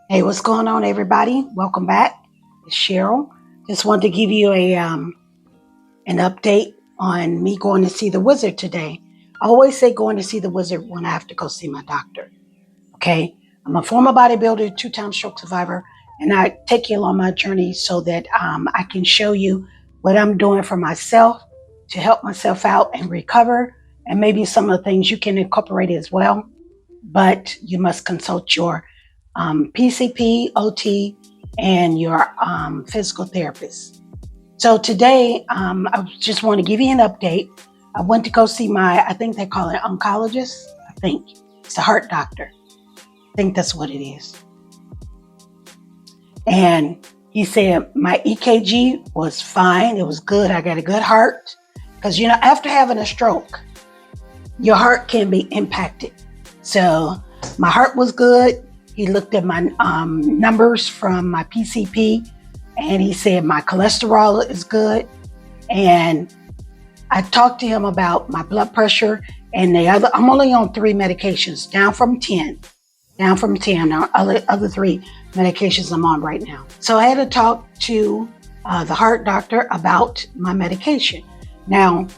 Hey, what's going on, everybody? Welcome back. It's Cheryl. Just wanted to give you a an update on me going to see the wizard today. I always say going to see the wizard when I have to go see my doctor. Okay, I'm a former bodybuilder, two-time stroke survivor, and I take you along my journey so that I can show you what I'm doing for myself to help myself out and recover, and maybe some of the things you can incorporate as well. But you must consult your PCP, OT, and your physical therapist. So today, I just want to give you an update. I went to go see I think they call it oncologist. I think it's a heart doctor. I think that's what it is. And he said my EKG was fine. It was good. I got a good heart. Because, after having a stroke, your heart can be impacted. So my heart was good. He looked at my numbers from my PCP and he said my cholesterol is good. And I talked to him about my blood pressure and I'm only on 3 medications, down from 10. Now, other 3 medications I'm on right now. So I had to talk to the heart doctor about my medication. Now,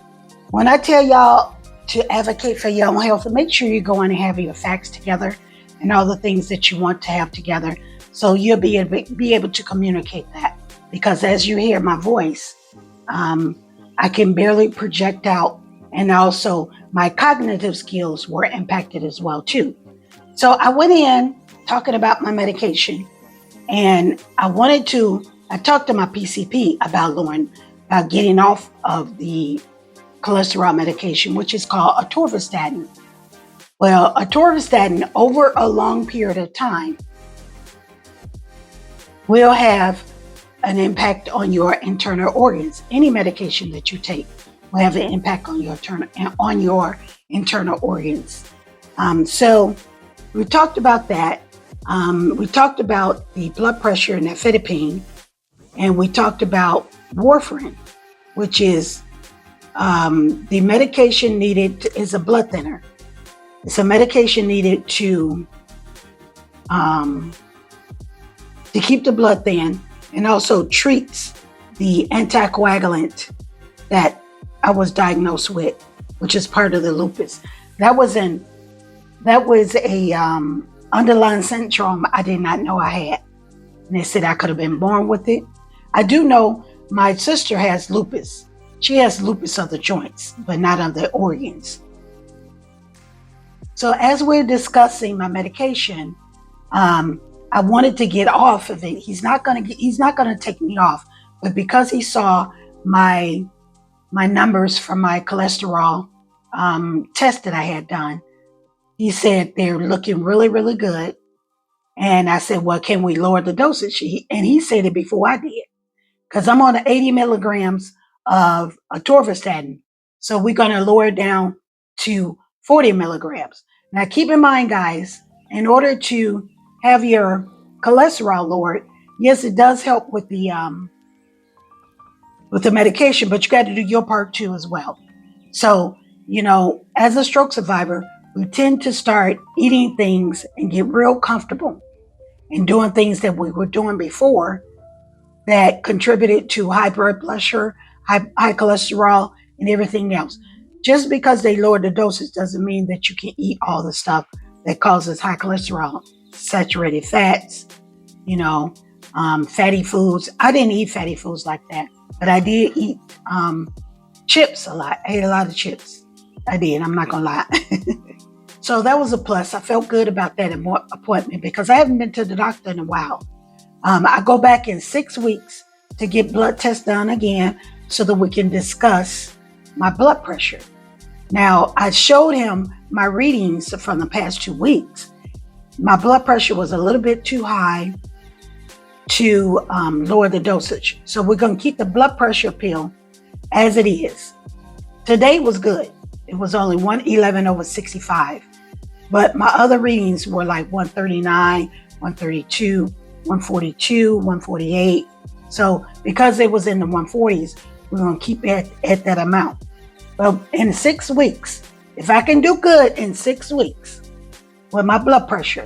when I tell y'all to advocate for your own health, make sure you go in and have your facts together and all the things that you want to have together so you'll be able to communicate that. Because as you hear my voice, I can barely project out, and also my cognitive skills were impacted as well too. So I went in talking about my medication, and I talked to my PCP about getting off of the cholesterol medication, which is called atorvastatin. Well, atorvastatin over a long period of time will have an impact on your internal organs. Any medication that you take will have an impact on your internal organs. So we talked about that. We talked about the blood pressure and nifedipine, and we talked about warfarin, which is the medication needed is a blood thinner. It's a medication needed to keep the blood thin, and also treats the anticoagulant that I was diagnosed with, which is part of the lupus. That was a underlying syndrome I did not know I had. And they said I could have been born with it. I do know my sister has lupus. She has lupus of the joints, but not of the organs. So as we're discussing my medication, I wanted to get off of it. He's not gonna take me off, but because he saw my numbers from my cholesterol test that I had done, he said they're looking really, really good. And I said, well, can we lower the dosage? And he said it before I did, because I'm on 80 milligrams of atorvastatin. So we're going to lower it down to 40 milligrams. Now, keep in mind, guys, in order to have your cholesterol lowered, yes, it does help with the medication, but you got to do your part too as well. So, as a stroke survivor, we tend to start eating things and get real comfortable and doing things that we were doing before that contributed to high blood pressure, high cholesterol, and everything else. Just because they lower the dosage doesn't mean that you can eat all the stuff that causes high cholesterol, saturated fats, fatty foods. I didn't eat fatty foods like that, but I did eat chips a lot. I ate a lot of chips. I did. I'm not going to lie. So that was a plus. I felt good about that appointment because I haven't been to the doctor in a while. I go back in 6 weeks to get blood tests done again so that we can discuss my blood pressure. Now, I showed him my readings from the past 2 weeks. My blood pressure was a little bit too high to lower the dosage. So we're going to keep the blood pressure pill as it is. Today was good. It was only 111/65. But my other readings were like 139, 132, 142, 148. So because it was in the 140s, we're going to keep it at that amount. But in 6 weeks, if I can do good in 6 weeks with my blood pressure,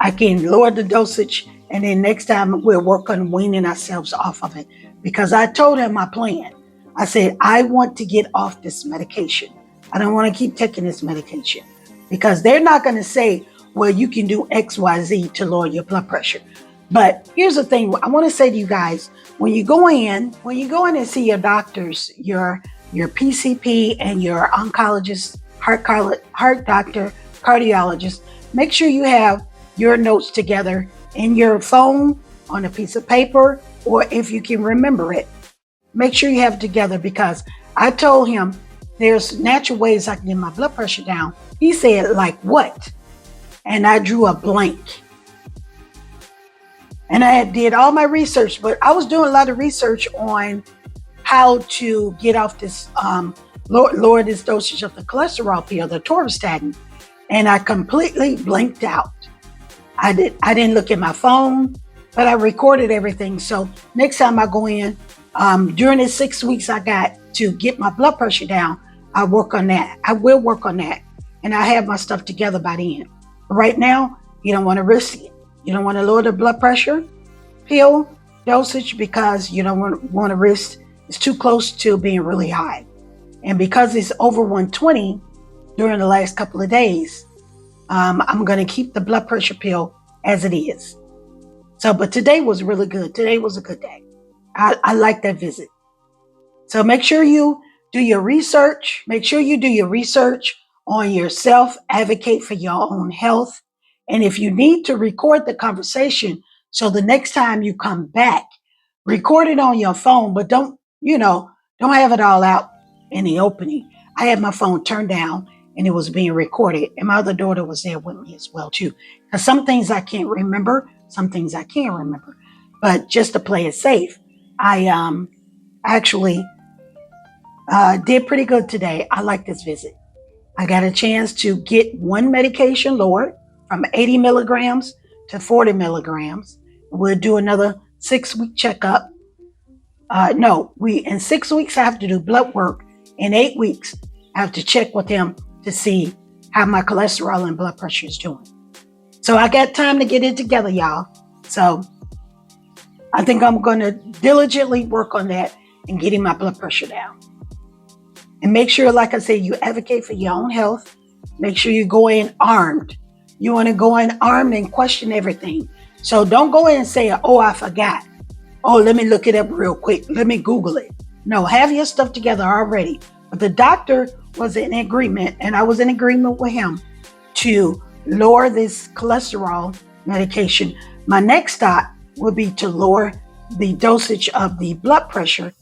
I can lower the dosage, and then next time we'll work on weaning ourselves off of it. Because I told him my plan. I said, I want to get off this medication. I don't want to keep taking this medication. Because they're not going to say, well, you can do X, Y, Z to lower your blood pressure. But here's the thing. I want to say to you guys, when you go in and see your doctors, your PCP and your oncologist, heart doctor, cardiologist, make sure you have your notes together in your phone, on a piece of paper, or if you can remember it, make sure you have it together, because I told him there's natural ways I can get my blood pressure down. He said, like what? And I drew a blank. And I did all my research, but I was doing a lot of research on how to get off this, lower this dosage of the cholesterol pill, the atorvastatin. And I completely blanked out. I didn't look at my phone, but I recorded everything. So next time I go in, during the 6 weeks I got to get my blood pressure down, I work on that. I will work on that. And I have my stuff together by the end. But right now, you don't want to risk it. You don't want to lower the blood pressure pill dosage, because you don't want to risk it's too close to being really high. And because it's over 120 during the last couple of days, I'm going to keep the blood pressure pill as it is. So, but today was really good. Today was a good day. I like that visit. So make sure you do your research. Make sure you do your research on yourself. Advocate for your own health. And if you need to record the conversation, so the next time you come back, record it on your phone, but don't have it all out in the opening. I had my phone turned down and it was being recorded. And my other daughter was there with me as well too. Because some things I can't remember, some things I can remember. But just to play it safe, I actually did pretty good today. I like this visit. I got a chance to get one medication lowered from 80 milligrams to 40 milligrams. We'll do another 6-week checkup. In 6 weeks, I have to do blood work. In 8 weeks, I have to check with him to see how my cholesterol and blood pressure is doing. So I got time to get it together, y'all. So I think I'm going to diligently work on that and getting my blood pressure down. And make sure, like I said, you advocate for your own health. Make sure you go in armed. You want to go in armed and question everything. So don't go in and say, oh, I forgot. Oh, let me look it up real quick. Let me Google it. No, have your stuff together already. But the doctor was in agreement, and I was in agreement with him to lower this cholesterol medication. My next stop will be to lower the dosage of the blood pressure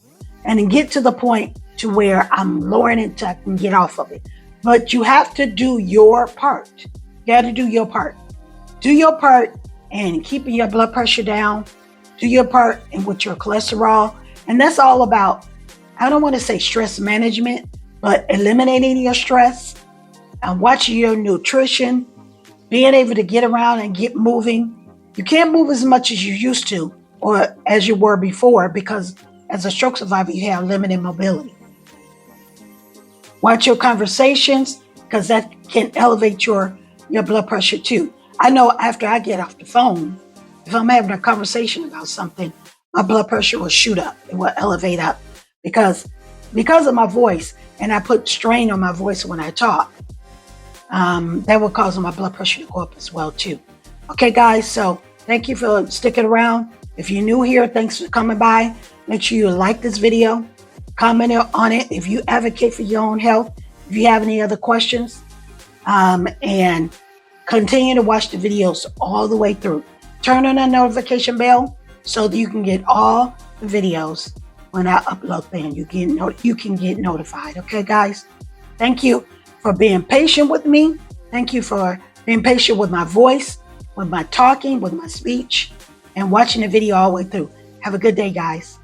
and then get to the point to where I'm lowering it till I can get off of it. But you have to do your part. You got to do your part. Do your part in keeping your blood pressure down. Do your part in with your cholesterol. And that's all about, I don't want to say stress management, but eliminating your stress and watching your nutrition, being able to get around and get moving. You can't move as much as you used to or as you were before, because as a stroke survivor, you have limited mobility. Watch your conversations, because that can elevate your blood pressure too. I know after I get off the phone, if I'm having a conversation about something, my blood pressure will shoot up. It will elevate up because of my voice, and I put strain on my voice when I talk. That will cause my blood pressure to go up as well too. Okay, guys, so thank you for sticking around. If you're new here, thanks for coming by. Make sure you like this video, comment on it if you advocate for your own health. If you have any other questions, and continue to watch the videos all the way through. Turn on that notification bell so that you can get all the videos when I upload them. You can get notified. Okay, guys? Thank you for being patient with me. Thank you for being patient with my voice, with my talking, with my speech, and watching the video all the way through. Have a good day, guys.